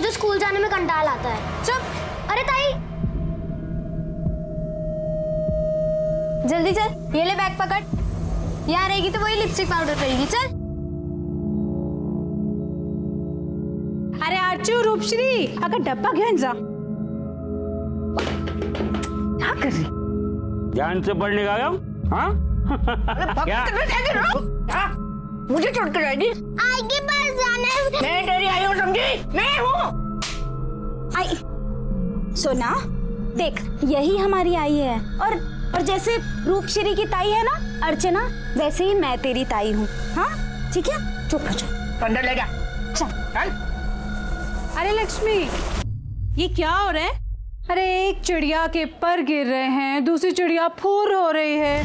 तो स्कूल जाने में कंटाल आता है। चुप। अरे ताई, जल्दी चल, ये ले बैग पकड़। यहाँ रहेगी तो वही लिपस्टिक पाउडर करेगी। चल। अरे आरचू, रूपश्री, अगं डब्बा घेऊन जा। क्या कर रही? ध्यान से पढ़ने का हाँ? क्या? मुझे छोड़ कर आएगी? आई के पास जाना है। मैं तेरी आई हूँ, समझी? मैं हूँ। आई सोना, देख यही हमारी आई है। और जैसे रूपश्री की ताई है ना अर्चना, वैसे ही मैं तेरी ताई हूँ। हाँ ठीक है, चुप हो जा। अंदर ले जा। चल। अरे लक्ष्मी, ये क्या हो रहा है? अरे एक चिड़िया के पर गिर रहे हैं, दूसरी चिड़िया फूर हो रही है।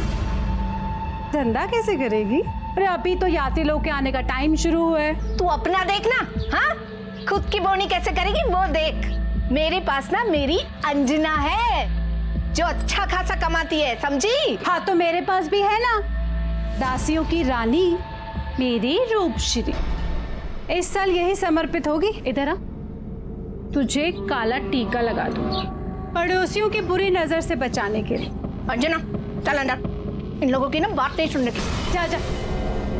धंधा कैसे करेगी? अरे अभी तो यात्री लोग के आने का टाइम शुरू हुआ है। तू अपना देख ना। हाँ, खुद की बोनी कैसे करेगी वो देख। मेरे पास ना मेरी अंजना है जो अच्छा खासा कमाती है, समझी? हाँ तो मेरे पास भी है ना, दासियों की रानी मेरी रूपश्री। इस साल यही समर्पित होगी। इधर आ, तुझे काला टीका लगा दूंगी पड़ोसियों की बुरी नजर से बचाने के लिए। अंजना चल अंदर, इन लोगों की ना बात नहीं सुनने की। जा जा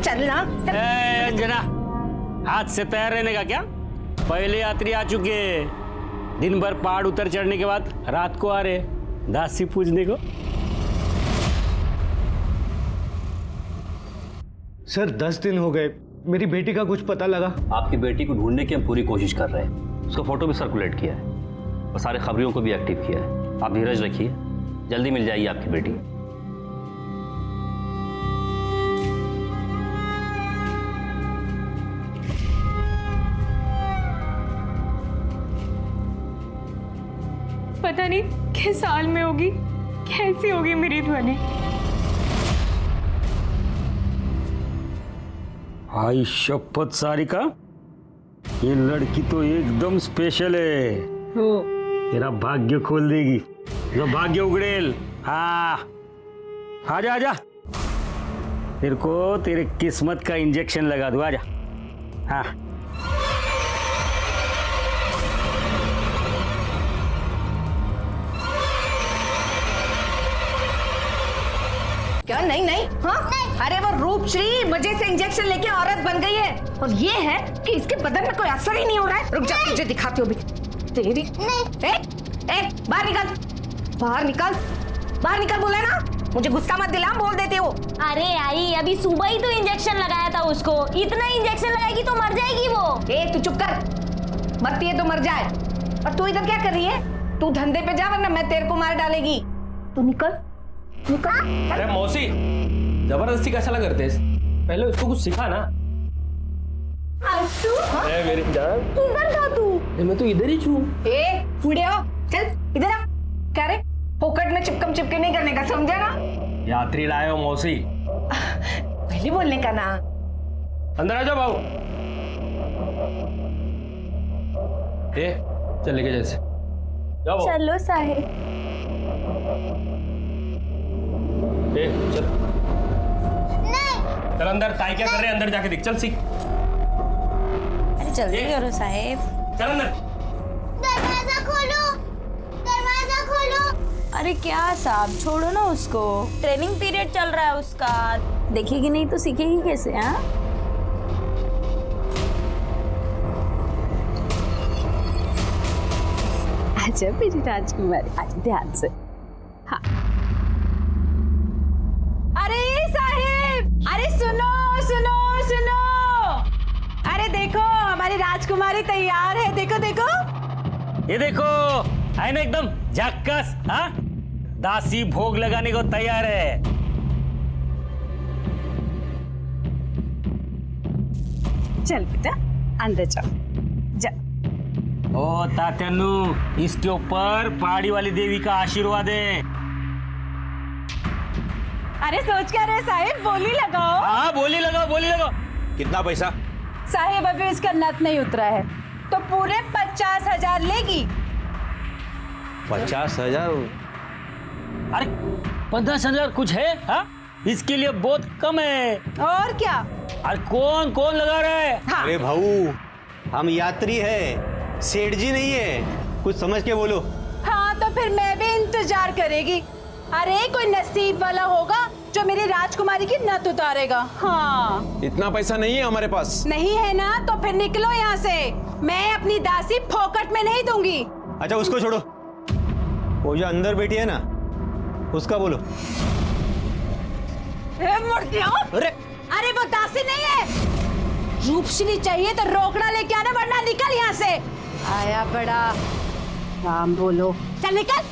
चल ना। ए, अंजना, आज से तैयार रहने का क्या? पहले यात्री आ चुके हैं, दिन भर पहाड़ उतर चढ़ने के बाद रात को आ रहे दासी पूजने को। सर 10 दिन हो गए, मेरी बेटी का कुछ पता लगा? आपकी बेटी को ढूंढने की हम पूरी कोशिश कर रहे हैं। उसका फोटो भी सर्कुलेट किया है और सारे खबरियों को भी एक्टिव किया है। आप धीरज रखिए, जल्दी मिल जाएगी आपकी बेटी। पता नहीं किस साल में होगी, कैसी होगी मेरी ध्वनि। आई शपथ सारिका, ये लड़की तो एकदम स्पेशल है। तेरा भाग्य खोल देगी, जो भाग्य उगड़ेल। हाँ आजा आजा, तेरे को तेरे किस्मत का इंजेक्शन लगा दूं। आजा। हाँ क्या? नहीं नहीं। हाँ अरे वो रूपश्री मजे से इंजेक्शन लेके औरत बन गई है, और ये है कि इसके बदन में कोई असर ही नहीं हो रहा है। रुक जा, तुझे दिखाती हूँ भी। तेरी बाहर निकल, बाहर निकल, बाहर निकल बोला ना। मुझे गुस्सा मत दिला, बोल देती हो। अरे आई, अभी सुबह ही तो इंजेक्शन लगाया था उसको। इतना इंजेक्शन लगाएगी तो मर जाएगी वो। तू चुप कर, मरती है तो मर जाए। और तू इधर क्या कर रही है? तू धंधे पे जा वरना मैं तेरे को मार डालेगी। तू निकल निकल। अरे मौसी, जबरदस्ती कैसा लगा करते हैं? पहले उसको कुछ सिखा ना। अरे मेरी जान, किधर था तू? मैं तो इधर ही छू। बूढ़े हो, चल इधर आ। क्या रे, फोकट में चिपकम चिपके नहीं करने का, समझा ना? यात्री लाए हो मौसी। पहले बोलने का ना। अंदर आ जाओ बाबू। चल लेके जैसे जाओ। चलो साहेब। चल चल अंदर। ताई क्या कर रहे हैं? अंदर जाके देख। चल सीख। अरे जल्दी करो साहेब। चल अंदर। दरवाजा खोलो, दरवाजा खोलो। अरे क्या साहब, छोड़ो ना उसको, ट्रेनिंग पीरियड चल रहा है उसका। देखेगी नहीं तो सीखेगी कैसे? हाँ आजा मेरी राजकुमारी, आजा ध्यान से। हाँ अरे साहेब, अरे सुनो सुनो सुनो। अरे देखो हमारी राजकुमारी तैयार है। देखो देखो, ये देखो, है ना एकदम झक्कस। हाँ, दासी भोग लगाने को तैयार है। चल बेटा अंदर जाओ जा। ओ तात्यानु, इसके ऊपर पहाड़ी वाली देवी का आशीर्वाद है। अरे सोच क्या रहे साहेब, बोली लगाओ। हाँ बोली लगाओ, बोली लगाओ। कितना पैसा? साहेब अभी इसका नथ नहीं उतरा है तो पूरे 50,000 लेगी। 50,000? अरे 50,000 कुछ है? हाँ, इसके लिए बहुत कम है। और क्या? अरे कौन कौन लगा रहा है? हाँ। अरे भाऊ, हम यात्री है, सेठ जी नहीं है, कुछ समझ के बोलो। हाँ तो फिर मैं भी इंतजार करेगी। अरे कोई नसीब वाला होगा जो मेरी राजकुमारी की नथ उतारेगा। हाँ इतना पैसा नहीं है हमारे पास। नहीं है ना तो फिर निकलो यहाँ से। मैं अपनी दासी फोकट में नहीं दूंगी। अच्छा उसको छोड़ो, वो जो अंदर बैठी है ना उसका बोलो। अरे वो दासी नहीं है, रूपश्री चाहिए तो रोकड़ा लेके आना वरना निकल यहाँ से। आया बड़ा नाम बोलो, चल निकल।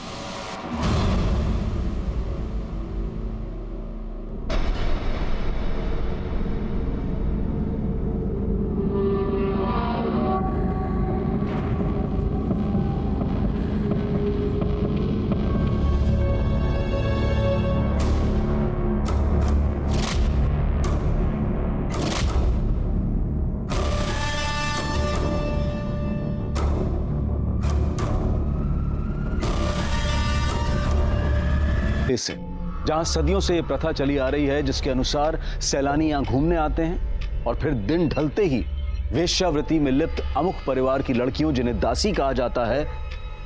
से जहां सदियों से यह प्रथा चली आ रही है जिसके अनुसार सैलानी यहां घूमने आते हैं और फिर दिन ढलते ही वेश्यावृत्ति में लिप्त अमुक परिवार की लड़कियों जिन्हें दासी कहा जाता है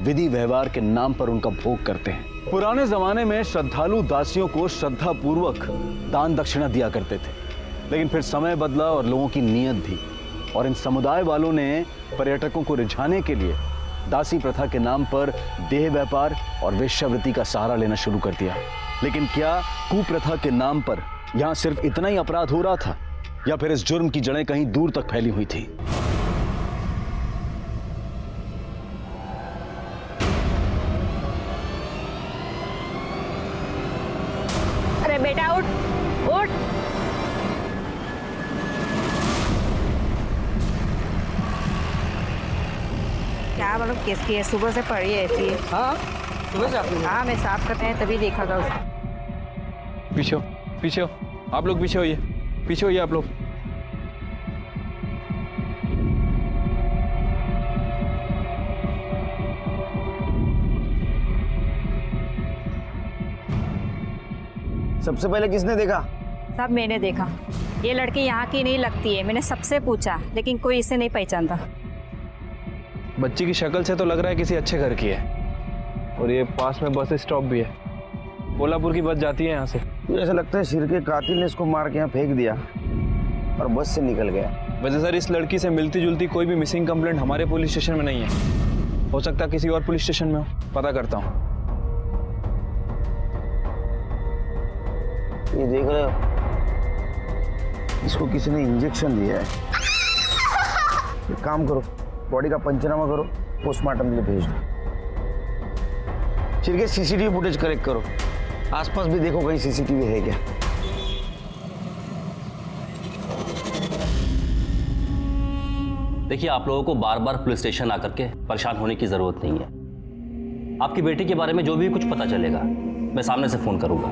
विधि व्यवहार के नाम पर उनका भोग करते हैं। पुराने जमाने में श्रद्धालु दासियों को श्रद्धा पूर्वक दान दक्षिणा दिया करते थे, लेकिन फिर समय बदला और लोगों की नीयत भी, और इन समुदाय वालों ने पर्यटकों को रिझाने के लिए दासी प्रथा के नाम पर देह व्यापार और वेश्यावृत्ति का सहारा लेना शुरू कर दिया। लेकिन क्या कुप्रथा के नाम पर यहां सिर्फ इतना ही अपराध हो रहा था या फिर इस जुर्म की जड़ें कहीं दूर तक फैली हुई थी? अरे बेटा उठ उठ। क्या मतलब किसकी है? सुबह से पड़ी है ऐसी। हाँ सुबह से आपने? हाँ मैं साफ करते हैं तभी देखा था उसको। पीछे हो, पीछे हो, आप लोग पीछे होइए, पीछे होइए आप लोग। सबसे पहले किसने देखा? सब मैंने देखा। ये लड़की यहाँ की नहीं लगती है, मैंने सबसे पूछा लेकिन कोई इसे नहीं पहचानता। बच्ची की शक्ल से तो लग रहा है किसी अच्छे घर की है, और ये पास में बस स्टॉप भी है। कोल्हापुर की बस जाती है यहाँ से। ऐसा लगता है सिर के कातिल ने इसको मार के यहाँ फेंक दिया और बस से निकल गया। वैसे सर इस लड़की से मिलती जुलती कोई भी मिसिंग कंप्लेंट हमारे पुलिस स्टेशन में नहीं है। हो सकता है किसी और पुलिस स्टेशन में हो, पता करता हूँ। ये देख रहे हो, इसको किसी ने इंजेक्शन दिया है। एक काम करो, बॉडी का पंचनामा करो, पोस्टमार्टम के लिए भेज दो। फिर के सीसीटीवी फुटेज कलेक्ट करो, आसपास भी देखो कहीं सीसीटीवी है क्या। देखिए, आप लोगों को बार बार पुलिस स्टेशन आकर के परेशान होने की जरूरत नहीं है। आपकी बेटी के बारे में जो भी कुछ पता चलेगा मैं सामने से फोन करूंगा।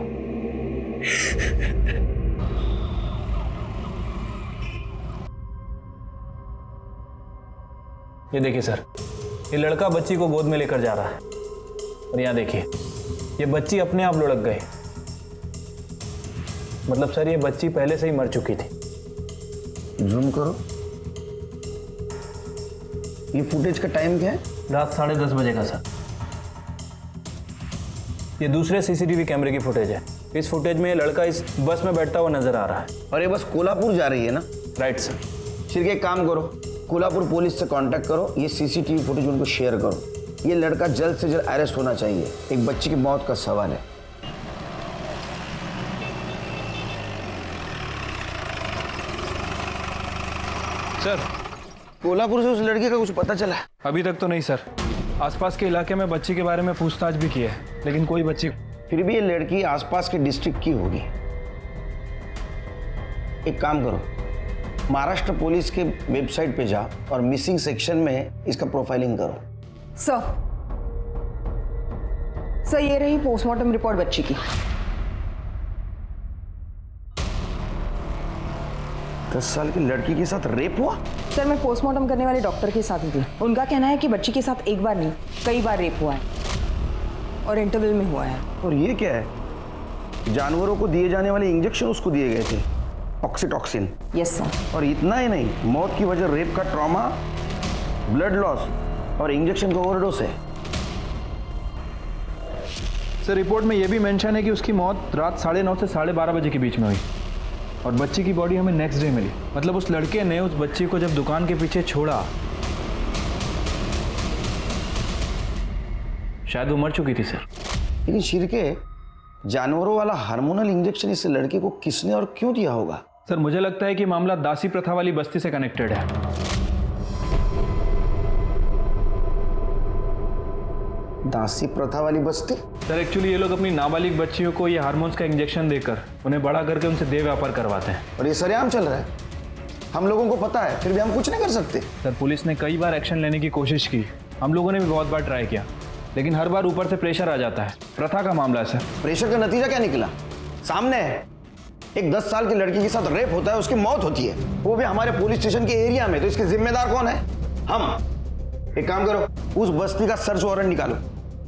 ये देखिए सर, ये लड़का बच्ची को गोद में लेकर जा रहा है, और यहाँ देखिए ये बच्ची अपने आप लुढ़क गई। मतलब सर ये बच्ची पहले से ही मर चुकी थी। जूम करो, ये फुटेज का टाइम क्या है? रात 10:30 बजे का सर। ये दूसरे सीसीटीवी कैमरे की फुटेज है। इस फुटेज में ये लड़का इस बस में बैठता हुआ नजर आ रहा है। और ये बस कोल्हापुर जा रही है ना? Right sir. फिर एक काम करो, कोल्हापुर पुलिस से कांटेक्ट करो, ये सीसीटीवी फुटेज उनको शेयर करो। ये लड़का जल्द से जल्द अरेस्ट होना चाहिए, एक बच्ची की मौत का सवाल है। सर कोल्हापुर से उस लड़के का कुछ पता चला? अभी तक तो नहीं सर। आसपास के इलाके में बच्ची के बारे में पूछताछ भी की है, लेकिन कोई बच्ची। फिर भी ये लड़की आसपास के डिस्ट्रिक्ट की होगी। एक काम करो, महाराष्ट्र पुलिस के वेबसाइट पे जा और मिसिंग सेक्शन में इसका प्रोफाइलिंग करो। सर ये रही पोस्टमार्टम रिपोर्ट बच्ची की। 10 साल की लड़की के साथ रेप हुआ? सर मैं पोस्टमार्टम करने वाले डॉक्टर के साथ ही थी। उनका कहना है कि बच्ची के साथ एक बार नहीं कई बार रेप हुआ है, और इंटरवल में हुआ है। और ये क्या है? जानवरों को दिए जाने वाले इंजेक्शन उसको दिए गए थे, ऑक्सीटॉक्सिन। Yes sir. और इतना ही नहीं, मौत की वजह रेप का ट्रॉमा, ब्लड लॉस और इंजेक्शन का ओवरडोज है। सर रिपोर्ट में यह भी मेंशन है कि उसकी मौत रात 9:30 से 12:30 बजे के बीच में हुई और बच्ची की बॉडी हमें नेक्स्ट डे मिली। मतलब उस लड़के ने उस बच्ची को जब दुकान के पीछे छोड़ा शायद वो मर चुकी थी सर। लेकिन शिरके, जानवरों वाला हार्मोनल इंजेक्शन इस लड़के को किसने और क्यों दिया होगा? सर मुझे लगता है कि मामला दासी प्रथा वाली बस्ती से कनेक्टेड है। दासी प्रथा वाली बस्ती? सर एक्चुअली ये लोग अपनी नाबालिग बच्चियों को ये हार्मोन्स का इंजेक्शन देकर उन्हें बड़ा करके उनसे देह व्यापार करवाते हैं। और ये सरेआम चल रहा है, हम लोगों को पता है, फिर भी हम कुछ नहीं कर सकते। सर पुलिस ने कई बार एक्शन लेने की कोशिश की, हम लोगों ने भी बहुत बार ट्राई किया, लेकिन हर बार ऊपर से प्रेशर आ जाता है। प्रथा का मामला है सर। प्रेशर का नतीजा क्या निकला? सामने है, एक 10 साल की लड़की के साथ रेप होता है, उसकी मौत होती है, वो भी हमारे पुलिस स्टेशन के एरिया में। तो इसके जिम्मेदार कौन है? हम। एक काम करो, उस बस्ती का सर्च वारंट निकालो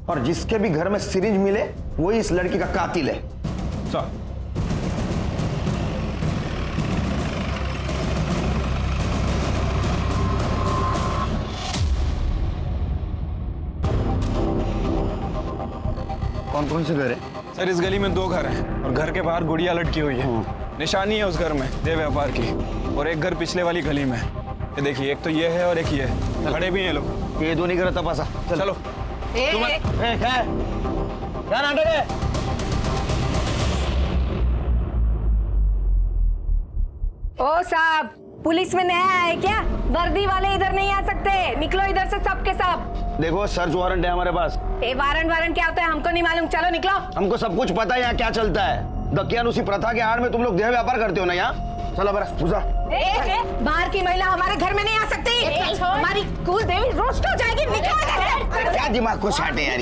और जिसके भी घर में सिरिंज मिले वही इस लड़की का कातिल है। सर कौन कौन से घर है? सर इस गली में 2 घर हैं और घर के बाहर गुड़िया लटकी हुई है। निशानी है उस घर में देह व्यापार की। और एक घर पिछले वाली गली में। ये देखिए, एक तो ये है और एक ये है, खड़े भी हैं लोग। ये दोनों घर तपासा। चलो क्या नाटक है? ओ साहब, पुलिस में नया है क्या? वर्दी वाले इधर नहीं आ सकते, निकलो इधर से सब के सब। देखो सर्च वारंट है हमारे पास। वारंट क्या होता है हमको नहीं मालूम, चलो निकलो। हमको सब कुछ पता है यहाँ क्या चलता है। दकियानुसी प्रथा के आड़ में तुम लोग देह व्यापार करते हो ना यहाँ। चलो बरा पूछा। बाहर की महिला हमारे घर में नहीं आ सकती, हमारी कुल देवी रोस्ट हो जाएगी। निकलो इधर। क्या दिमाग को साटे यार?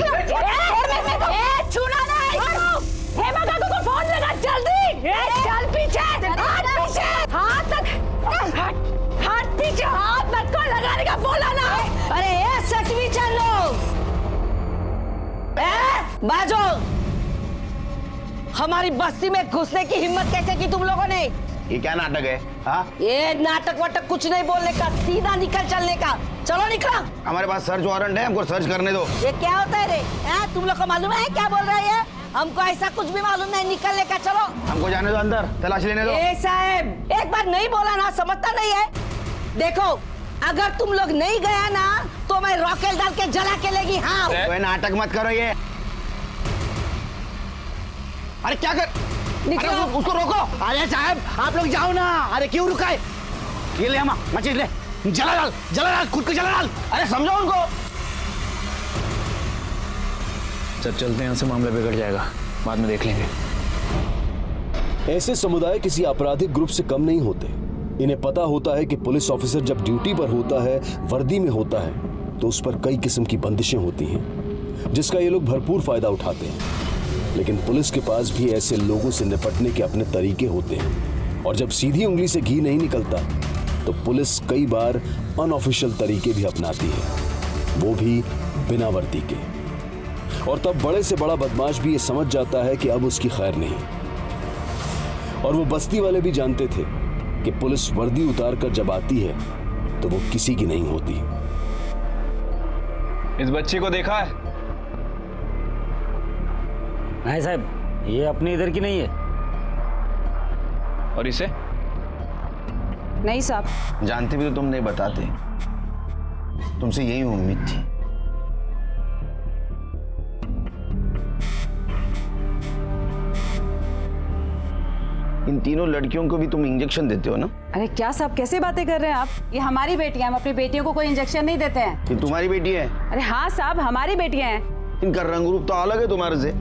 छूना नहीं। हेमा काकू को फोन लगा जल्दी। चल पीछे, हाथ पीछे, हाथ तक, हाथ पीछे, हाथ मत को लगाने का बोला ना। अरे सच भी चलो। बाजो, हमारी बस्ती में घुसने की हिम्मत कैसे की तुम लोगों ने? ये क्या नाटक है? हाँ, ये नाटक वाटक कुछ नहीं बोलने का, सीधा निकल चलने का। चलो निकलो। हमारे पास सर्च वारंट है, हमको सर्च करने दो। ये क्या होता है रे? तुम लोग को मालूम है क्या बोल रहे हैं? हमको ऐसा कुछ भी मालूम नहीं, निकलने का। चलो हमको जाने दो अंदर, तलाश लेने दो। साहब एक बार नहीं बोला ना, समझता नहीं है। देखो अगर तुम लोग नहीं गया ना तो मैं रॉकेट डाल के जला के लेगी। हाँ कोई नाटक मत करो ये। अरे क्या कर? निकलो। अरे उसको रोको। अरे साहब आप लोग जाओ ना। अरे क्यों रुका है? ये ले हम मचीज ले, जला डाल, खुद को जला डाल। अरे समझो उनको। सर चलते हैं यहाँ से, मामला बिगड़ जाएगा, बाद में देख लेंगे। ऐसे समुदाय किसी आपराधिक ग्रुप से कम नहीं होते। इन्हें पता होता है कि पुलिस ऑफिसर जब ड्यूटी पर होता है, वर्दी में होता है, तो उस पर कई किस्म की बंदिशें होती हैं जिसका ये लोग भरपूर फायदा उठाते हैं। लेकिन पुलिस के पास भी ऐसे लोगों से निपटने के अपने तरीके होते हैं और जब सीधी उंगली से घी नहीं निकलता तो पुलिस कई बार अनऑफिशियल तरीके भी अपनाती है, वो भी बिना वर्दी के। और तब बड़े से बड़ा बदमाश भी ये समझ जाता है कि अब उसकी खैर नहीं। और वो बस्ती वाले भी जानते थे कि पुलिस वर्दी उतार कर जब आती है तो वो किसी की नहीं होती। इस बच्ची को देखा है? नहीं साहब, ये अपने इधर की नहीं है। और इसे? नहीं साहब। जानते भी तो तुम नहीं बताते, तुमसे यही उम्मीद थी। इन तीनों लड़कियों को भी तुम इंजेक्शन देते हो ना? अरे क्या साहब कैसे बातें कर रहे हैं आप? ये हमारी बेटियां, हम अपनी बेटियों को कोई इंजेक्शन नहीं देते हैं। ये तुम्हारी बेटी है? अरे हाँ साहब, हमारी बेटियां हैं। इनका रंग रूप तो अलग है तुम्हारे से।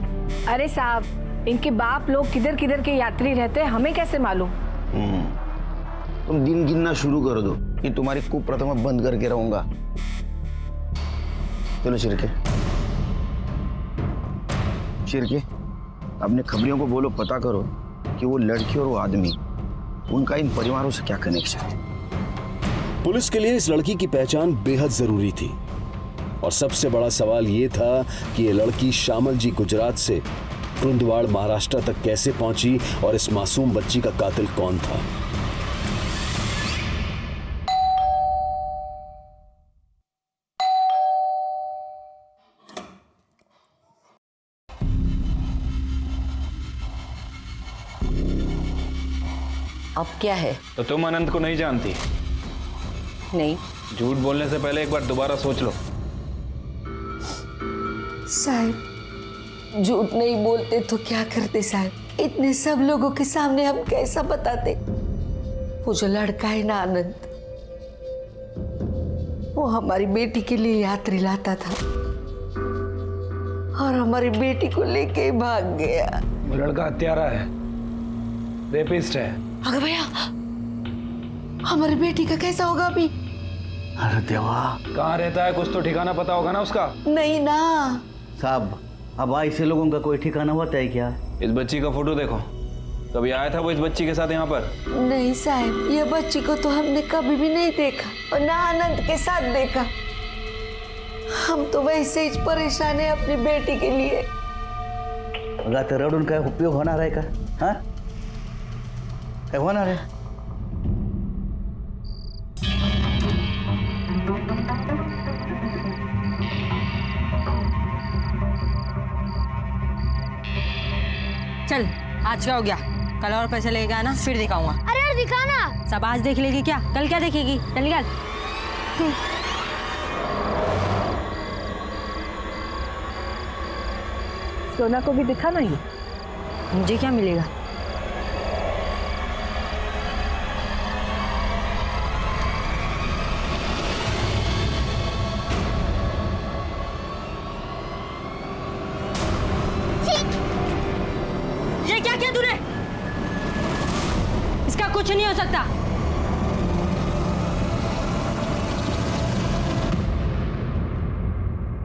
अरे साहब इनके बाप लोग किधर किधर के यात्री रहते हैं, हमें कैसे मालूम? तुम दिन गिनना शुरू कर दो, ये तुम्हारी कुप्रथा में बंद करके रहूंगा। चलो शिरके, अपने खबरियों को बोलो, पता करो कि वो लड़की और वो आदमी, उनका इन परिवारों से क्या कनेक्शन है। पुलिस के लिए इस लड़की की पहचान बेहद जरूरी थी और सबसे बड़ा सवाल ये था कि ये लड़की श्यामल जी गुजरात से कुंदवाड़ महाराष्ट्र तक कैसे पहुंची और इस मासूम बच्ची का कातिल कौन था। अब क्या है? तो तुम अनंत को नहीं जानती? नहीं। झूठ बोलने से पहले एक बार दोबारा सोच लो। साहब झूठ नहीं बोलते तो क्या करते साहब? इतने सब लोगों के सामने हम कैसा बताते? वो जो लड़का है ना आनंद, वो हमारी बेटी के लिए यात्री लाता था और हमारी बेटी को लेके भाग गया। वो लड़का हत्यारा है, रेपिस्ट है। अगर भैया हमारी बेटी का कैसा होगा अभी? अरे देवा, कहाँ रहता है? कुछ तो ठिकाना पता होगा ना उसका। नहीं ना साहब, अब ऐसे लोगों का कोई ठिकाना होता है क्या? इस बच्ची का फोटो देखो, कभी आया था वो इस बच्ची के साथ यहाँ पर? नहीं साहब, ये बच्ची को तो हमने कभी भी नहीं देखा और ना आनंद के साथ देखा। हम तो वैसे ही परेशान है अपनी बेटी के लिए। आता रडून काय उपयोग होणार आहे का? हाँ, काय होणार आहे? चल आज क्या हो गया? कल और पैसे लेगा ना, फिर दिखाऊंगा। अरे यार दिखाना। सब आज देख लेगी क्या? कल क्या देखेगी? चल निकल। सोना को भी दिखा नहीं। मुझे क्या मिलेगा? ये क्या किया तूने? इसका कुछ नहीं हो सकता।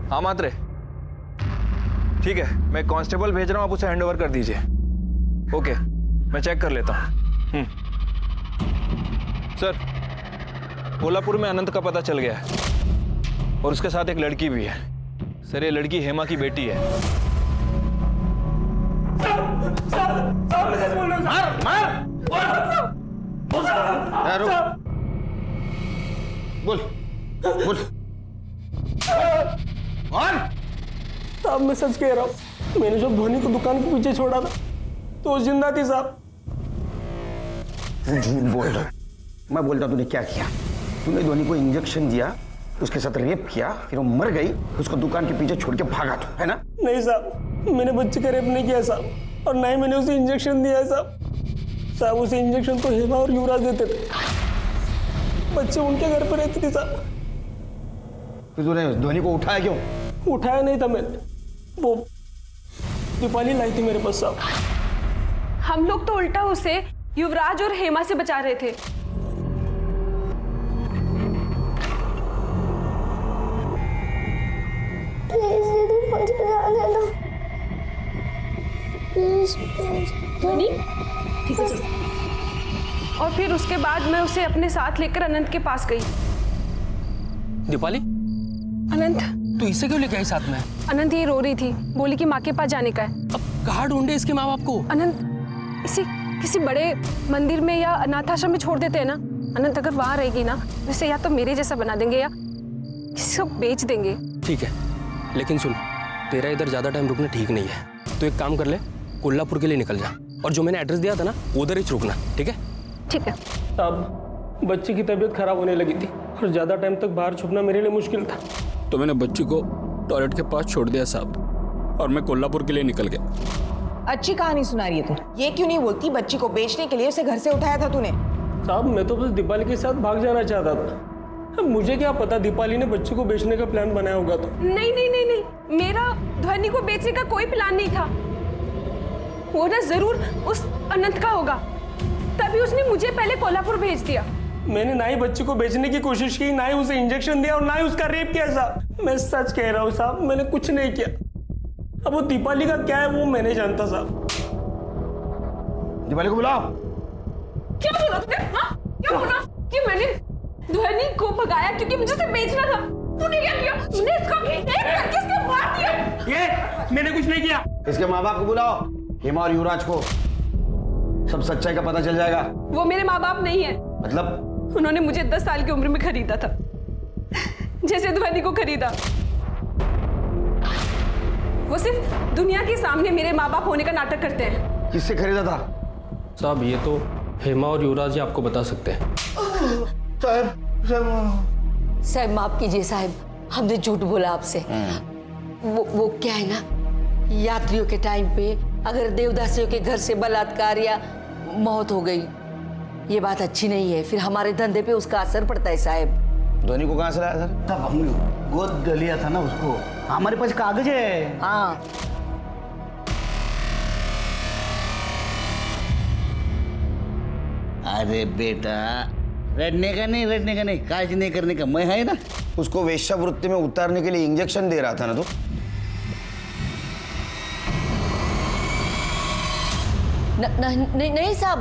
हाँ मात्रे, ठीक है, मैं कांस्टेबल भेज रहा हूँ, आप उसे हैंडओवर कर दीजिए। ओके, मैं चेक कर लेता हूँ। सर, कोल्हापुर में अनंत का पता चल गया है और उसके साथ एक लड़की भी है। सर, ये लड़की हेमा की बेटी है। बोल बोल। साहब मैं सच कह रहा हूँ, मैंने जब धोनी को दुकान के पीछे छोड़ा था तो वो जिंदा थी साहब। झूठ बोल रहा। मैं बोलता तूने क्या किया? तूने धोनी को इंजेक्शन दिया, उसके साथ रेप किया, फिर वो मर गई, उसको दुकान के पीछे छोड़ के भागा तू, है ना? नहीं साहब, मैंने बच्चे का रेप नहीं किया साहब, और ना ही मैंने उसे इंजेक्शन दिया है साहब। साहब उसे इंजेक्शन तो हेमा और युवराज देते थे, बच्चे उनके घर पर रहती थी साहब। तो तूने धोनी को उठाया क्यों? उठाया नहीं था मैंने, वो दीपाली लाई थी मेरे पास साहब। हम लोग तो उल्टा उसे युवराज और हेमा से बचा रहे थे। प्लीज दीदी मुझे जाने दो। प्लीज ठीक है। और फिर उसके बाद मैं उसे अपने साथ लेकर अनंत के पास गई। दीपाली, अनंत, तू इसे क्यों लेके आई साथ में? अनंत ये रो रही थी, बोली कि माँ के पास जाने का है। अब कहाँ ढूंढे इसके माँ बाप को? अनंत, किसी बड़े मंदिर में या अनाथ आश्रम में छोड़ देते हैं ना। अनंत अगर वहां रहेगी ना, उसे या तो मेरे जैसा बना देंगे या किसी को बेच देंगे। ठीक है, लेकिन सुन, तेरा इधर ज्यादा टाइम रुकना ठीक नहीं है। तो एक काम कर ले, कोल्हापुर के लिए निकल जा, और जो मैंने एड्रेस दिया था ना उधर ही रुकना, ठीक है? ठीक है। अब बच्ची की तबीयत खराब होने लगी थी और ज्यादा टाइम तक बाहर छुपना मेरे लिए मुश्किल था, तो मैंने बच्ची को टॉयलेट के पास छोड़ दिया साहब, और मैं कोल्हापुर के लिए निकल गया। अच्छी कहानी सुना रही है तू। ये क्यों नहीं बोलती बच्ची को बेचने के लिए उसे घर से उठाया था तूने? साहब मैं तो बस दीपाली के साथ भाग जाना चाहता था। मुझे क्या पता दीपाली ने बच्ची को बेचने का प्लान बनाया होगा तो। नहीं नहीं नहीं नहीं, मेरा ध्वनि को बेचने का कोई प्लान नहीं था। वो ना जरूर उस अनंत का होगा, तभी उसने मुझे पहले कोल्हापुर भेज दिया। मैंने ना ही बच्ची को बेचने की कोशिश की, ना ही उसे इंजेक्शन दिया और ना ही उसका रेप किया साहब। मैं सच कह रहा हूँ साहब, मैंने कुछ नहीं किया। अब वो दीपाली का क्या है वो मैं नहीं जानता साहब। दीपाली को बुलाओ। क्या बोला तुमने? हाँ? क्या बोला कि मैंने ध्वनि को भगाया क्योंकि मुझे उसे बेचना था? तूने क्या किया? मैंने इसको एक करके इसको मार दिया। ये मैंने कुछ नहीं किया। इसके माँ बाप को बुलाओ, हेमा और युवराज को, सब सच्चाई का पता चल जाएगा। वो मेरे माँ बाप नहीं है। मतलब? उन्होंने मुझे 10 साल की उम्र में खरीदा था, जैसे ध्वनि को खरीदा। वो सिर्फ दुनिया के सामने मेरे माँ बाप होने का नाटक करते हैं। किससे खरीदा था? साहब ये तो हेमा और युवराज जी आपको बता सकते हैं। साहब माफ कीजिए साहब, हमने झूठ बोला आपसे। वो क्या है ना, यात्रियों के टाइम पे अगर देवदासियों के घर से बलात्कार या मौत हो गई, ये बात अच्छी नहीं है, फिर हमारे धंधे पे उसका असर पड़ता है साहब। धोनी को कहाँ से लाया सर? तब हमने गोद लिया था ना उसको, हमारे पास कागज है। हाँ अरे बेटा, रटने का नहीं, काज नहीं करने का, मैं है ना। उसको वेश्यावृत्ति में उतारने के लिए इंजेक्शन दे रहा था ना तू? नहीं साहब,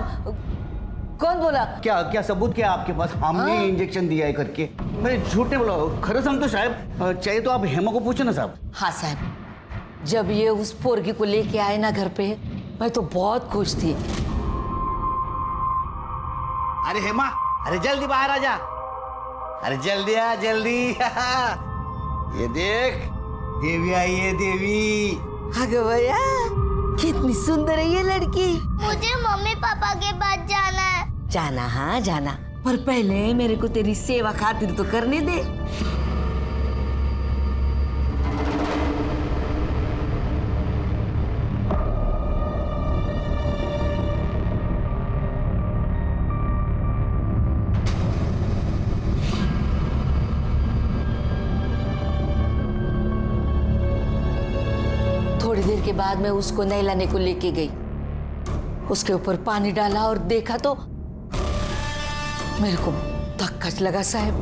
कौन बोला? क्या सबूत क्या आपके पास? हमने इंजेक्शन दिया है करके। मैं झूठे बोला, खरं सांगतो साहब। चाहिए तो आप हेमा को पूछो ना साहब। हाँ साहब, जब ये उस पोरगी को लेके आए ना घर पे, मैं तो बहुत खुश थी। अरे हेमा, अरे जल्दी बाहर आ जा, अरे जल्दी आ जल्दी। ये देख, देवी आई है, देवी। अगं भैया, कितनी सुंदर है ये लड़की। मुझे मम्मी पापा के पास जाना है। जाना, हाँ जाना, पर पहले मेरे को तेरी सेवा खातिर तो करने दे। थोड़ी देर के बाद मैं उसको नहलाने को लेके गई, उसके ऊपर पानी डाला और देखा तो मेरे को धक्का लगा साहब।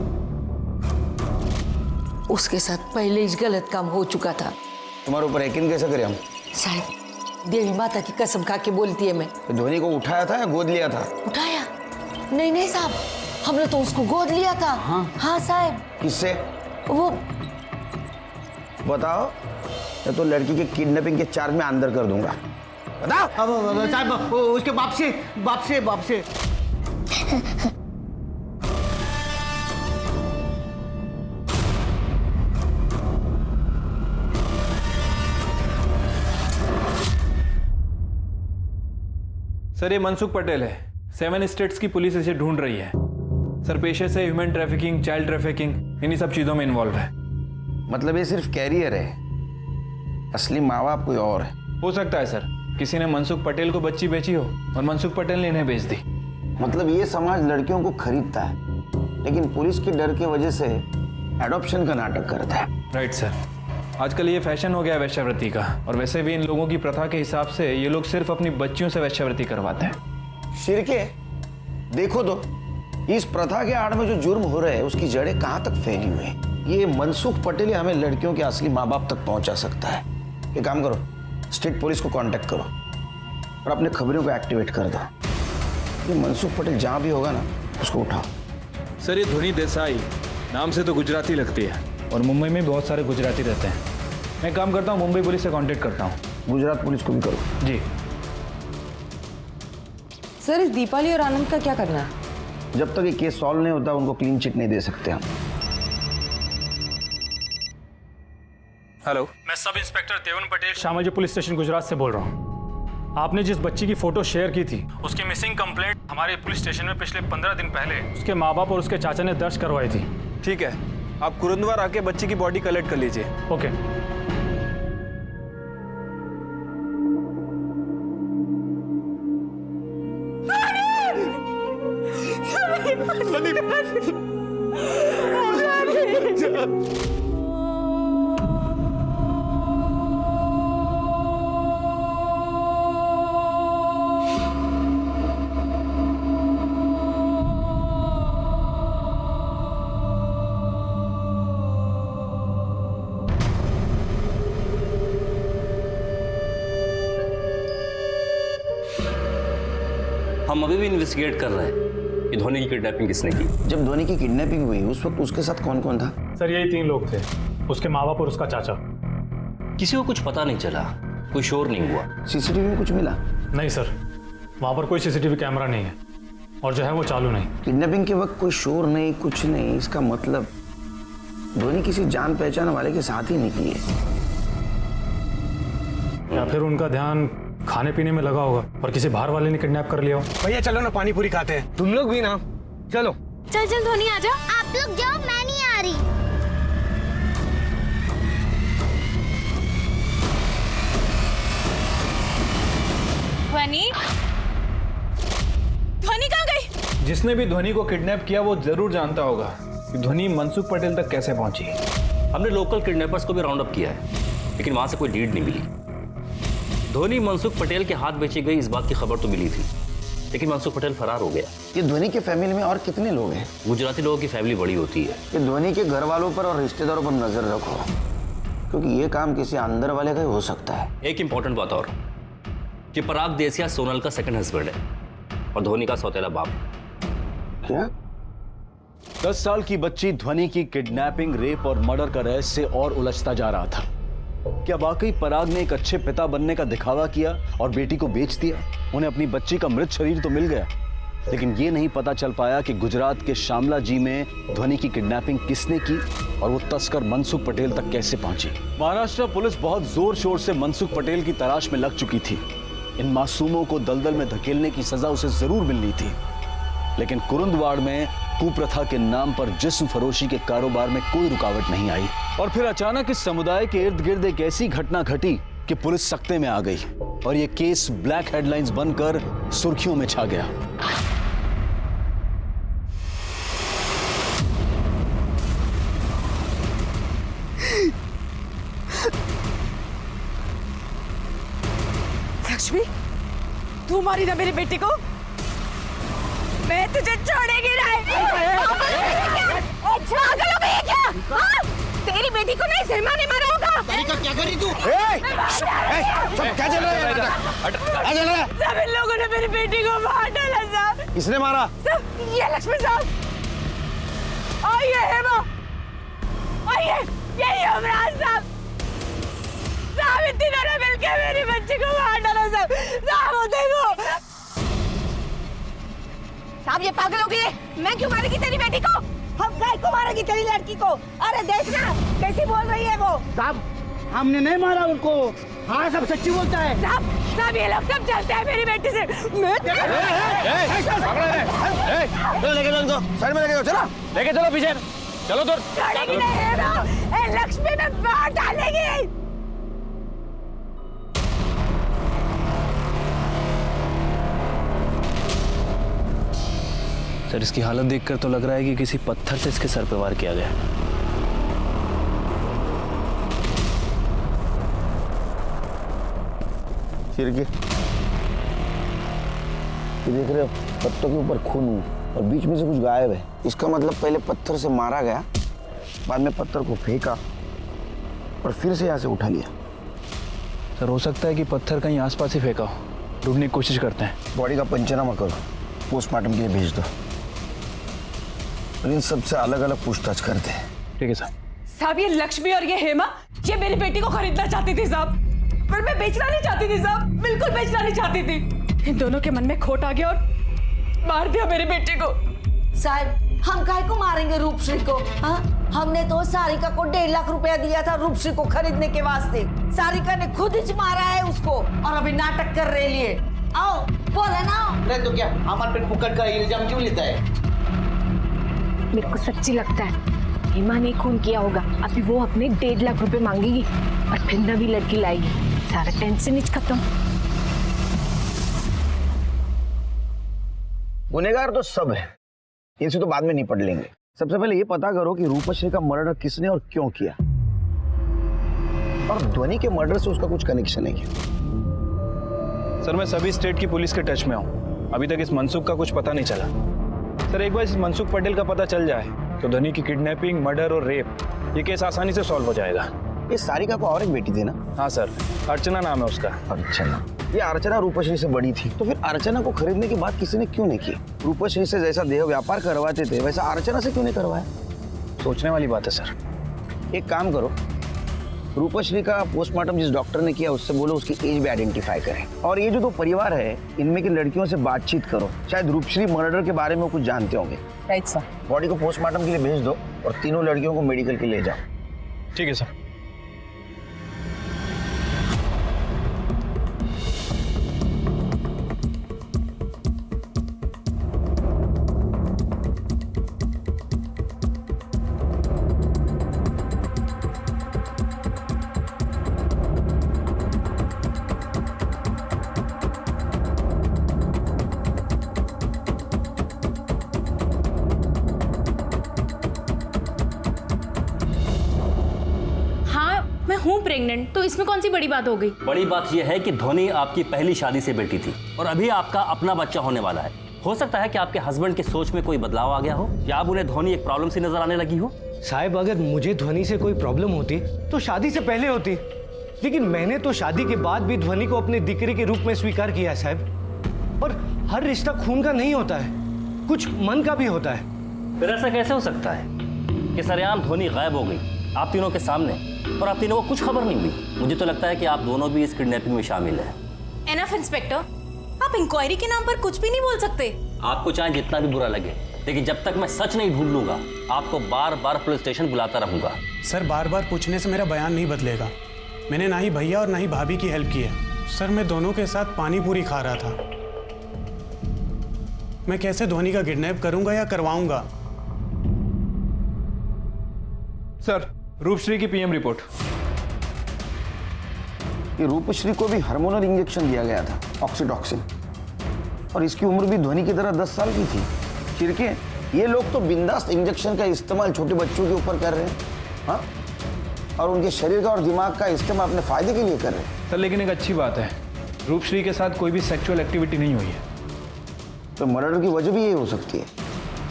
उसके साथ पहले ही गलत काम हो चुका था। तुम्हारे ऊपर यकीन कैसे करें हम? साहब, देवी माता की कसम खा के बोलती है मैं। तो धोनी को उठाया था या गोद लिया था? उठाया? नहीं साहब, हमने तो उसको गोद लिया था। हाँ साहब। किससे? वो बताओ, या तो लड़की के किडनैपिंग के चार्ज में अंदर कर दूंगा। बताओ। अब साहब, उसके बाप से। सर, ये मनसुख पटेल है। 7 स्टेट्स की पुलिस इसे ढूंढ रही है। सर, पेशे से ह्यूमन ट्रैफिकिंग, चाइल्ड ट्रैफिकिंग, इन्हीं सब चीजों में इन्वॉल्व है। मतलब ये सिर्फ कैरियर है, असली माँ बाप कोई और है? हो सकता है सर, किसी ने मनसुख पटेल को बच्ची बेची हो और मनसुख पटेल ने इन्हें बेच दी। मतलब ये समाज लड़कियों को खरीदता है, लेकिन पुलिस के डर की वजह से एडॉप्शन का नाटक करता है। राइट सर, आजकल ये फैशन हो गया है वैश्यावृत्ति का, और वैसे भी इन लोगों की प्रथा के हिसाब से ये लोग सिर्फ अपनी बच्चियों से वैश्यावृत्ति करवाते हैं। शिरके, देखो तो इस प्रथा के आड़ में जो जुर्म हो रहे हैं उसकी जड़ें कहाँ तक फैली हुई है। ये मनसुख पटेल हमें लड़कियों के असली माँ बाप तक पहुंचा सकता है। ये काम करो, स्टेट पुलिस को कांटेक्ट करो और अपने खबरों को एक्टिवेट कर दो। ये मनसुख पटेल जहाँ भी होगा ना, उसको उठाओ। सर, ये धोनी देसाई नाम से तो गुजराती लगती है, और मुंबई में बहुत सारे गुजराती रहते हैं। मैं काम करता हूँ, मुंबई पुलिस से कांटेक्ट करता हूँ। गुजरात पुलिस को भी करो। जी सर, इस दीपाली और आनंद का क्या करना है? जब तक ये केस सॉल्व नहीं होता उनको क्लीन चिट नहीं दे सकते हम। हेलो, मैं सब इंस्पेक्टर देवन पटेल, शामाजी पुलिस स्टेशन गुजरात से बोल रहा हूँ। आपने जिस बच्ची की फोटो शेयर की थी, उसकी मिसिंग कंप्लेंट हमारे पुलिस स्टेशन में पिछले 15 दिन पहले उसके माँ बाप और उसके चाचा ने दर्ज करवाई थी। ठीक है, आप कुरुंदवार आके बच्ची की बॉडी कलेक्ट कर लीजिए। ओके। हम अभी भी इन्वेस्टिगेट कर रहे हैं कि धोनी की किडनैपिंग किसने की। जब धोनी की किडनैपिंग हुई उस वक्त उसके साथ कौन कौन था? सर, यही 3 लोग थे, उसके माँ बाप और उसका चाचा। किसी को कुछ पता नहीं चला, कोई शोर नहीं हुआ। सीसीटीवी में कुछ मिला? नहीं सर, वहाँ पर कोई सीसीटीवी कैमरा नहीं है, और जो है वो चालू नहीं। किडनैपिंग के वक्त कोई शोर नहीं, कुछ नहीं, इसका मतलब धोनी किसी जान पहचान वाले के साथ ही निकली है। या फिर उनका ध्यान खाने पीने में लगा होगा और किसी बाहर वाले ने किडनैप कर लिया हो। भैया चलो ना पानी पूरी खाते हैं। तुम लोग भी ना चलो। चल चल ध्वनि आ जा। आप लोग जाओ, मैं नहीं आ रही। ध्वनि, ध्वनि कहाँ गई? जिसने भी ध्वनि को किडनैप किया वो जरूर जानता होगा कि ध्वनि मनसुख पटेल तक कैसे पहुंची। हमने लोकल किडनैपर्स को भी राउंड अप किया है, लेकिन वहां से कोई लीड नहीं मिली। ध्वनि मनसुख पटेल के हाथ बेची गई इस बात की खबर तो मिली थी, लेकिन मनसुख पटेल फरार हो गया। ये ध्वनि के फैमिली में और कितने लोग हैं? गुजराती लोगों की फैमिली बड़ी होती है। ये ध्वनि के घर वालों पर और रिश्तेदारों पर नजर रखो, क्योंकि ये काम किसी अंदर वाले का ही हो सकता है। एक इंपॉर्टेंट बात और कि पराग देसिया सोनल का सेकंड हस्बैंड है और ध्वनि का सौतेला बाप। क्या? 10 साल की बच्ची ध्वनि की किडनैपिंग, रेप और मर्डर का रहस्य और उलझता जा रहा था। क्या वाकई पराग ने एक अच्छे पिता बनने का दिखावा किया और बेटी को बेच दिया? उन्हें अपनी बच्ची का मृत शरीर तो मिल गया, लेकिन ये नहीं पता चल पाया कि गुजरात के शामला जी में ध्वनि की किडनैपिंग किसने की और वो तस्कर मनसुख पटेल तक कैसे पहुंची। महाराष्ट्र पुलिस बहुत जोर शोर से मनसुख पटेल की तलाश में लग चुकी थी। इन मासूमों को दलदल में धकेलने की सजा उसे जरूर मिलनी थी, लेकिन कुरुंदवाड़ में कुप्रथा के नाम पर जिस्म फरोशी के कारोबार में कोई रुकावट नहीं आई। और फिर अचानक इस समुदाय के इर्द गिर्द एक ऐसी घटना घटी कि पुलिस सख्ते में आ गई और ये केस ब्लैक हेडलाइंस बनकर सुर्खियों में छा गया। लक्ष्मी, तू मारी ना मेरी बेटी को, मैं तुझे छोड़ेगी नहीं। पागल हो गई क्या? तेरी बेटी को नहीं सलमान ने मारा होगा। तारिका क्या कर रही तू? क्या चल रहा है? क्या चल रहा है? सब इन लोगों ने मेरी बेटी को मार डाला साहब। किसने मारा? सब ये लक्ष्मी साहब, और ये हेमा, और ये युवराज साहब, साहब इन तीनों ने मिलकर मेरी बच्ची को मार डाला साहब। साहब देखो साहब, ये पागल हो गई है। मैं क्यों मारेगी तेरी बेटी को? हम गाय को मारेगी तेरी लड़की को? अरे देखना कैसी बोल रही है वो। साहब हमने नहीं मारा उनको। हाँ सब सच्ची बोलता है। साहब ये लोग सब चलते हैं मेरी बेटी से। लेके चलो इनको, साइड में लेके चलो। लेके चलो पीछे, चलो दूर। छोड़ेगी नहीं है ना, ए लक्ष्मी में मार डालेगी। सर इसकी हालत देखकर तो लग रहा है कि किसी पत्थर से इसके सर पे वार किया गया। फिर के ये देख रहे हो, पत्तों के ऊपर खून और बीच में से कुछ गायब है। इसका मतलब पहले पत्थर से मारा गया, बाद में पत्थर को फेंका और फिर से यहाँ से उठा लिया। सर हो सकता है कि पत्थर कहीं आसपास ही फेंका हो। ढूंढने की कोशिश करते हैं। बॉडी का पंचनामा करो, पोस्टमार्टम के लिए भेज दो और इन सबसे अलग अलग पूछताछ करते हैं। ठीक है सर। साहब ये लक्ष्मी और ये हेमा, ये मेरी बेटी को खरीदना चाहती थी साहब, पर मैं बेचना नहीं चाहती थी साहब, बिल्कुल बेचना नहीं चाहती थी। इन दोनों के मन में खोट आ गया और मार दिया मेरी बेटी को। साहब हम काहे को मारेंगे रूपश्री को? हाँ, हमने तो सारिका को 1.5 लाख रुपया दिया था रूपश्री को खरीदने के वास्ते। सारिका ने खुद ही मारा है उसको और अभी नाटक कर रहे लिए। आओ बोले ना। नहीं तो क्या हमारे पे फुकट का इल्जाम क्यों लेता है? मेरे को सच्ची लगता है हेमा ने खून किया होगा। अभी वो अपने 1.5 लाख रुपए मांगेगी और फिर नवी लड़की लाएगी। सारा टेंशन ही खत्म। गुनहगार तो सब है, इनसे तो बाद में निपट लेंगे। सबसे पहले ये पता करो कि रूपश्री का मर्डर किसने और क्यों किया, और ध्वनि के मर्डर से उसका कुछ कनेक्शन है क्या? सर मैं सभी स्टेट की पुलिस के टच में हूँ। अभी तक इस मनसुख का कुछ पता नहीं चला। सर एक बार इस मनसुख पटेल का पता चल जाए तो ध्वनि की किडनैपिंग, मर्डर और रेप ये केस आसानी से सॉल्व हो जाएगा। ये सारिका को और एक बेटी थी ना? हाँ सर, अर्चना नाम है उसका। अर्चना? ये अर्चना रूपश्री से बड़ी थी, तो फिर अर्चना को खरीदने की बात किसी ने क्यों नहीं की? रूपश्री से जैसा देह व्यापार करवाते थे वैसा अर्चना से क्यों नहीं करवाया? सोचने वाली बात है सर। एक काम करो, रूपश्री का पोस्टमार्टम जिस डॉक्टर ने किया उससे बोलो उसकी एज भी आइडेंटिफाई करें, और ये जो दो परिवार है इनमें की लड़कियों से बातचीत करो, शायद रूपश्री मर्डर के बारे में वो कुछ जानते होंगे। Right sir. बॉडी को पोस्टमार्टम के लिए भेज दो और तीनों लड़कियों को मेडिकल के लिए जाओ। ठीक है सर। मैं हूँ प्रेग्नेंट, तो इसमें कौन सी बड़ी बात हो गई? बड़ी बात यह है कि ध्वनि आपकी पहली शादी से बेटी थी और अभी आपका अपना बच्चा होने वाला है। हो सकता है कि आपके हस्बैंड की सोच में कोई बदलाव आ गया हो या अब उन्हें ध्वनि एक प्रॉब्लम सी नजर आने लगी हो। साहब, अगर मुझे ध्वनि से कोई प्रॉब्लम होती तो शादी से पहले होती, लेकिन मैंने तो शादी के बाद भी ध्वनि को अपने दिक्रे के रूप में स्वीकार किया है साहब। और हर रिश्ता खून का नहीं होता है, कुछ मन का भी होता है। फिर ऐसा कैसे हो सकता है कि सरेआम ध्वनि गायब हो गई आप तीनों के सामने और आप तीनों को कुछ खबर नहीं हुई? मुझे तो लगता है कि आप दोनों भी इस किडनैपिंग में शामिल हैं। एनफ इंस्पेक्टर, आप इंक्वायरी के नाम पर कुछ भी नहीं बोल सकते। आपको चाहे जितना भी बुरा लगे, लेकिन जब तक मैं सच नहीं ढूंढ लूंगा आपको बार बार पुलिस स्टेशन बुलाता रहूंगा। सर, बार बार पूछने से मेरा बयान नहीं बदलेगा। मैंने ना ही भैया और ना ही भाभी की हेल्प की है। सर, मैं दोनों के साथ पानी पूरी खा रहा था। मैं कैसे ध्वनि का किडनैप करूंगा या करवाऊंगा? सर, रूपश्री की पीएम रिपोर्ट। ये रूपश्री को भी हार्मोनल इंजेक्शन दिया गया था, ऑक्सीटॉक्सिन, और इसकी उम्र भी ध्वनि की तरह 10 साल की थी। चिरके, ये लोग तो बिंदास इंजेक्शन का इस्तेमाल छोटे बच्चों के ऊपर कर रहे हैं, हाँ? और उनके शरीर का और दिमाग का इस्तेमाल अपने फायदे के लिए कर रहे हैं। सर, लेकिन एक अच्छी बात है, रूपश्री के साथ कोई भी सेक्सुअल एक्टिविटी नहीं हुई है। तो मर्डर की वजह भी यही हो सकती है,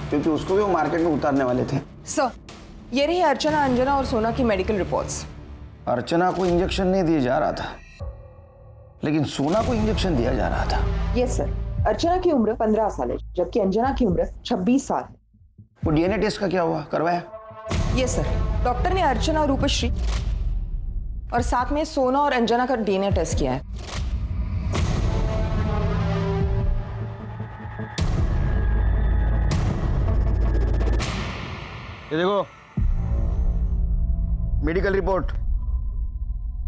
क्योंकि उसको भी वो मार्केट में उतारने वाले थे। सर, ये रही अर्चना, अंजना और सोना की मेडिकल रिपोर्ट्स। अर्चना को इंजेक्शन नहीं दिया जा रहा था, लेकिन सोना को इंजेक्शन दिया जा रहा था। यस सर, अर्चना की उम्र 15 साल है, जबकि अंजना की उम्र 26 साल है। वो डीएनए टेस्ट का क्या हुआ, करवाया? यस सर, डॉक्टर ने अर्चना और रूपश्री और साथ में सोना और अंजना का डीएनए टेस्ट किया है। ये देखो मेडिकल रिपोर्ट।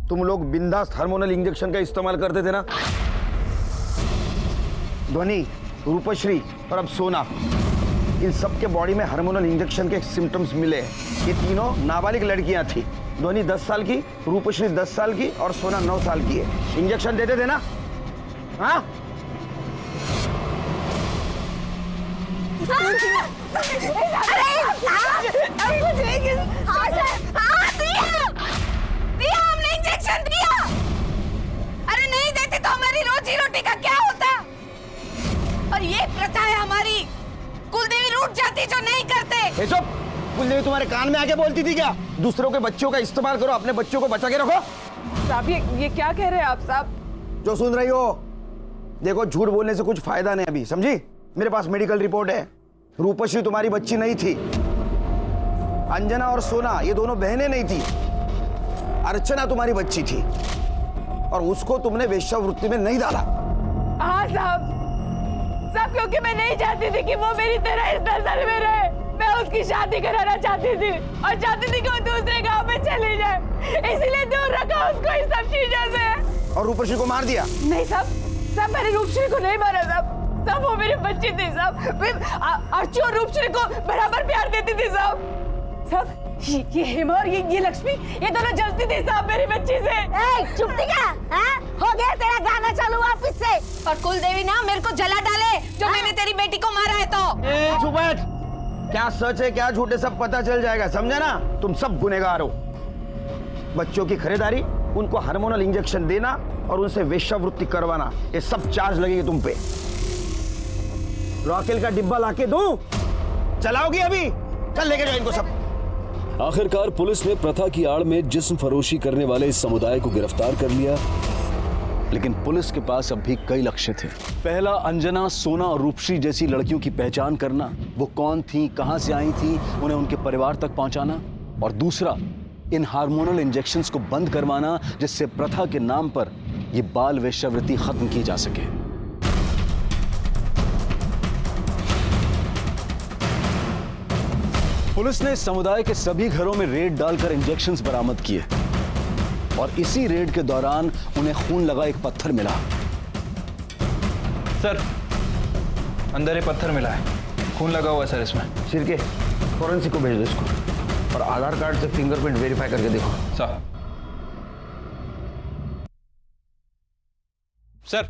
तुम लोग बिंदास हार्मोनल इंजेक्शन का इस्तेमाल करते थे ना? ध्वनि, रूपश्री और अब सोना, इन सबके बॉडी में हार्मोनल इंजेक्शन के सिम्टम्स मिले। ये तीनों नाबालिग लड़कियां थी। ध्वनि 10 साल की, रूपश्री 10 साल की और सोना 9 साल की है। इंजेक्शन देते थे ना? हाँ? हमने इंजेक्शन दिया। अरे नहीं देते तो हमारी रोजी रोटी का क्या होता? और ये प्रथा है हमारी, कुलदेवी रूठ जाती जो नहीं करते। चुप! कुलदेवी तुम्हारे कान में आके बोलती थी क्या? दूसरों के बच्चों का इस्तेमाल करो, अपने बच्चों को बचा के रखो। साहब, ये क्या कह रहे हैं आप साहब? जो सुन रही हो, देखो झूठ बोलने से कुछ फायदा नहीं अभी, समझी? मेरे पास मेडिकल रिपोर्ट है। रूपश्री तुम्हारी बच्ची नहीं थी। अंजना और सोना ये दोनों बहनें नहीं थी। अर्चना तुम्हारी बच्ची थी और उसको तुमने वेश्यावृत्ति में नहीं डाला। हाँ साहब, क्योंकि मैं नहीं चाहती थी कि वो मेरी तरह इस नजर में रहे। मैं उसकी शादी कराना चाहती थी और चाहती थी कि वो दूसरे गांव में चली जाए, इसीलिए दूर रखा उसको इस सब चीजों से। और रूपश्री को मार दिया? नहीं साहब, मैंने रूपश्री को नहीं मारा साहब। वो मेरी बच्ची थी साहब। अर्ची और रूपश्री को बराबर प्यार देती थी साहब। ये हेमा और ये लक्ष्मी, ये दोनों जलती थी साहब मेरी बच्ची से। चुप क्या? हो गया तेरा गाना चालू वापिस से। और कुलदेवी ना मेरे को जला डाले जो मैंने तेरी बेटी को मारा है तो। चुप बैठ। क्या सच है क्या झूठ है सब पता चल जाएगा, समझा ना? तुम सब गुनहगार हो। बच्चों की खरीदारी, उनको हार्मोनल इंजेक्शन देना और उनसे वेश्यावृत्ति करवाना, ये सब चार्ज लगेगी तुम पे। रॉकेल का डिब्बा लाके दूं? चलाओगी अभी? चल लेके जाओ इनको सब। आखिरकार पुलिस ने प्रथा की आड़ में जिस्म फरोशी करने वाले इस समुदाय को गिरफ्तार कर लिया, लेकिन पुलिस के पास अब भी कई लक्ष्य थे। पहला, अंजना, सोना और रूपश्री जैसी लड़कियों की पहचान करना, वो कौन थी, कहां से आई थी, उन्हें उनके परिवार तक पहुंचाना। और दूसरा, इन हार्मोनल इंजेक्शंस को बंद करवाना, जिससे प्रथा के नाम पर यह बाल वेश्यावृत्ति खत्म की जा सके। पुलिस ने समुदाय के सभी घरों में रेड डालकर इंजेक्शंस बरामद किए और इसी रेड के दौरान उन्हें खून लगा एक पत्थर मिला। सर, अंदर ये पत्थर मिला है, खून लगा हुआ है सर इसमें। छिरके, फॉरेंसिक को भेज दो इसको और आधार कार्ड से फिंगरप्रिंट वेरीफाई करके देखो। सर,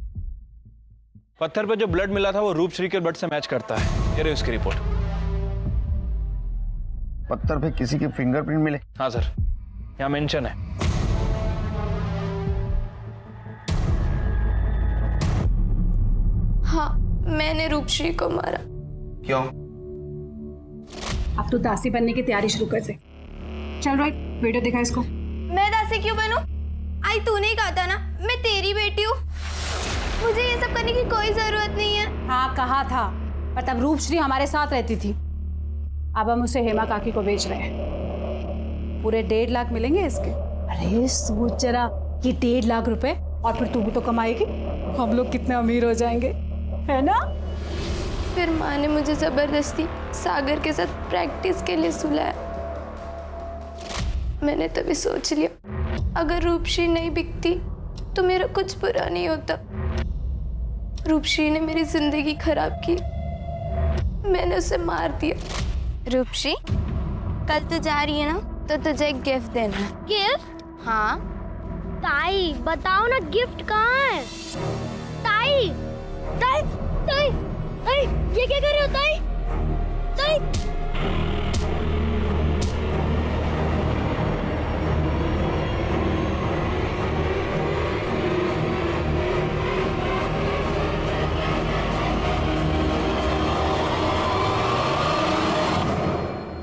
पत्थर पे जो ब्लड मिला था वो रूपश्री के ब्लड से मैच करता है। ये रही उसकी रिपोर्ट। पत्थर पे किसी के फिंगरप्रिंट मिले? हाँ सर, यहाँ मेंशन है। हाँ, मैंने रूपश्री को मारा। क्यों? अब तो दासी बनने की तैयारी शुरू कर दे। चल राइट, वीडियो दिखा इसको। मैं दासी क्यों बनूं? आई तूने ही कहा था ना, मैं तेरी बेटी हूँ। मुझे ये सब करने की कोई जरूरत नहीं है। हाँ कहा था, पर तब रूपश्री हमारे साथ रहती थी। अब हम उसे हेमा काकी को बेच रहे हैं। पूरे 1.5 लाख मिलेंगे इसके। अरे सोच जरा, ये 1.5 लाख रुपए, और फिर तू भी तो कमाएगी। हम लोग कितने अमीर हो जाएंगे, है ना? फिर माँ ने मुझे जबरदस्ती सागर के साथ प्रैक्टिस के लिए सुलाया। मैंने तभी सोच लिया, अगर रूपश्री नहीं बिकती तो मेरा कुछ बुरा नहीं होता। रूपश्री ने मेरी जिंदगी खराब की, मैंने उसे मार दिया। रूपश्री, कल तू जा रही है ना, तो तुझे एक गिफ्ट देना है। गिफ्ट? हाँ। ताई बताओ ना, गिफ्ट कहाँ है? ताई ताई ताई ताई, ये क्या कर रहे हो ताई? ताई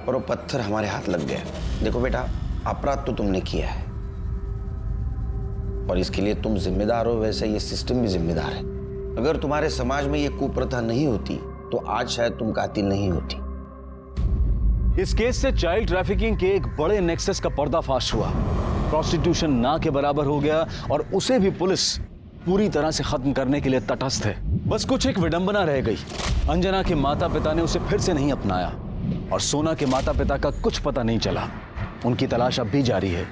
और वो पत्थर हमारे हाथ लग गया। देखो बेटा, अपराध तो तुमने किया है और इसके लिए तुम जिम्मेदार हो, वैसे ये सिस्टम भी जिम्मेदार है। अगर तुम्हारे समाज में ये कुप्रथा नहीं होती तो आज शायद तुम कातिल नहीं होती। इस केस से चाइल्ड ट्रैफिकिंग के एक बड़े नेक्सस का पर्दाफाश हुआ। प्रोस्टिट्यूशन ना के बराबर हो गया और उसे भी पुलिस पूरी तरह से खत्म करने के लिए तटस्थ है। बस कुछ एक विडंबना रह गई। अंजना के माता पिता ने उसे फिर से नहीं अपनाया और सोना के माता पिता का कुछ पता नहीं चला। उनकी तलाश अब भी जारी है।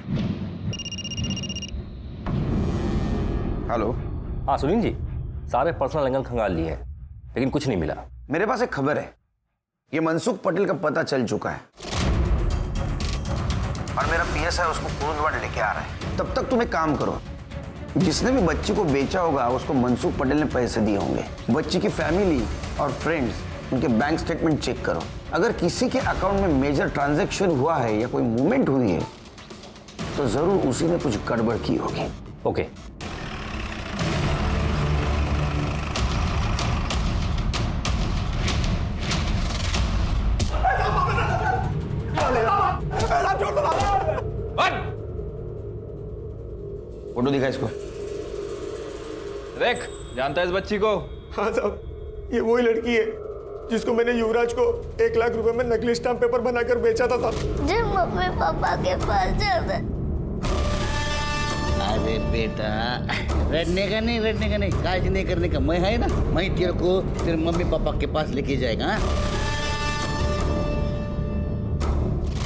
हेलो। हाँ सुनील जी, सारे पर्सनल एंगल खंगाल लिए हैं, लेकिन कुछ नहीं मिला। मेरे पास एक खबर है, ये मनसुख पटेल का पता चल चुका है और मेरा पीएसआई उसको कुरुंदवाड़ लेके आ रहा है। तब तक तुम एक काम करो, जिसने भी बच्ची को बेचा होगा उसको मनसुख पटेल ने पैसे दिए होंगे। बच्ची की फैमिली और फ्रेंड्स, उनके बैंक स्टेटमेंट चेक करो। अगर किसी के अकाउंट में मेजर ट्रांजैक्शन हुआ है या कोई मूवमेंट हुई है तो जरूर उसी ने कुछ गड़बड़ की होगी। ओके। फोटो दिखा इसको। देख, जानता है इस बच्ची को? हाँ साहब, ये वही लड़की है जिसको मैंने युवराज को 1 लाख रुपए में नकली स्टाम्प पेपर बनाकर बेचा था साहब। जब मम्मी पापा के पास जाता। अरे बेटा, रटने का नहीं, काज नहीं करने का। मैं है ना, मैं तेरे को तेरे मम्मी पापा के पास लेके जाएगा। हाँ?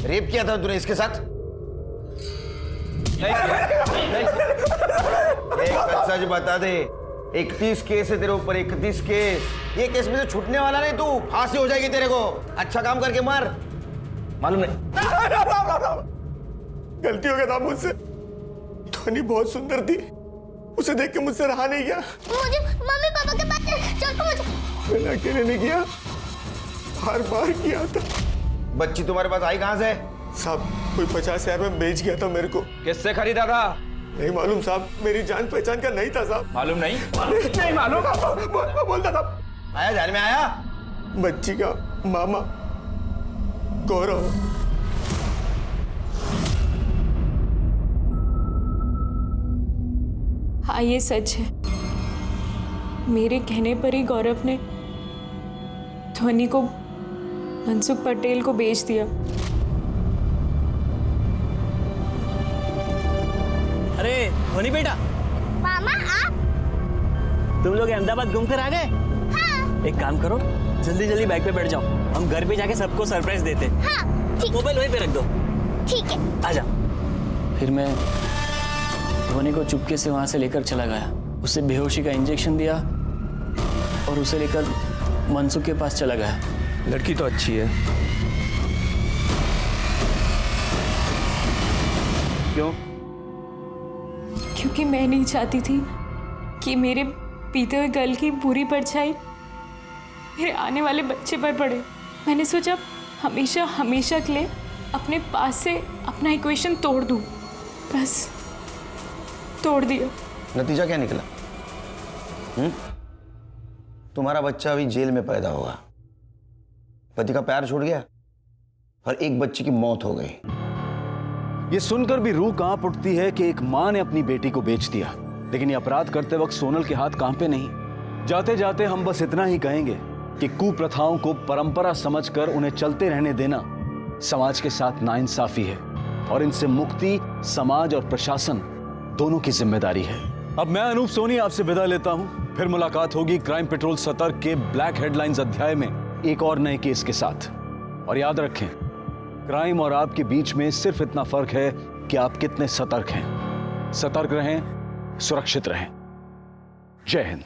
रेप किया था तूने इसके साथ? एक सच बता दे, 31 केस है तेरे ऊपर, 31 केस। ये केस में से छूटने वाला नहीं तू, फांसी हो जाएगी तेरे को। अच्छा काम करके मर, मालूम नहीं। गलती हो गया था मुझसे। ध्वनि बहुत सुंदर थी, उसे देख के मुझसे रहा नहीं गया। मुझे मम्मी पापा के पास चल, मुझे। मैंने अकेले नहीं किया, बार बार किया था। बच्ची तुम्हारे पास आई कहां से? साहब, कोई 50,000 में बेच गया था मेरे को। किससे खरीदा था? नहीं मालूम साहब, मेरी जान पहचान का नहीं था साहब। मालूम नहीं? नहीं मालूम। बोलता था। आया ध्यान में आया? बच्ची का मामा गौरव। हाँ ये सच है, मेरे कहने पर ही गौरव ने ध्वनि को मनसुख पटेल को बेच दिया। अरे ध्वनि बेटा, मामा आप? तुम लोग अहमदाबाद घूम कर आ गए? हाँ। एक काम करो, जल्दी जल्दी बाइक पे बैठ जाओ, हम घर पे जाके सबको सरप्राइज देते। हाँ, ठीक। मोबाइल वहीं पे रख दो। ठीक है। आ जाओ। फिर मैं ध्वनि को चुपके से वहां से लेकर चला गया, उसे बेहोशी का इंजेक्शन दिया और उसे लेकर मनसुख के पास चला गया। लड़की तो अच्छी है। क्यों? क्योंकि मैं नहीं चाहती थी कि मेरे पीते हुए गल की बुरी परछाई मेरे आने वाले बच्चे पर पड़े। मैंने सोचा हमेशा हमेशा के लिए अपने पास से अपना इक्वेशन तोड़ दूं, बस तोड़ दिया। नतीजा क्या निकला? तुम्हारा बच्चा अभी जेल में पैदा होगा, पति का प्यार छूट गया और एक बच्चे की मौत हो गई। ये सुनकर भी रूह कांप उठती है कि एक मां ने अपनी बेटी को बेच दिया, लेकिन ये अपराध करते वक्त सोनल के हाथ कांपे नहीं। जाते जाते हम बस इतना ही कहेंगे कि कुप्रथाओं को परंपरा समझकर उन्हें चलते रहने देना समाज के साथ नाइंसाफी है और इनसे मुक्ति समाज और प्रशासन दोनों की जिम्मेदारी है। अब मैं अनूप सोनी आपसे विदा लेता हूं। फिर मुलाकात होगी क्राइम पेट्रोल सतर्क के ब्लैक हेडलाइंस अध्याय में एक और नए केस के साथ। और याद रखें, क्राइम और आपके बीच में सिर्फ इतना फर्क है कि आप कितने सतर्क हैं। सतर्क रहें, सुरक्षित रहें। जय हिंद।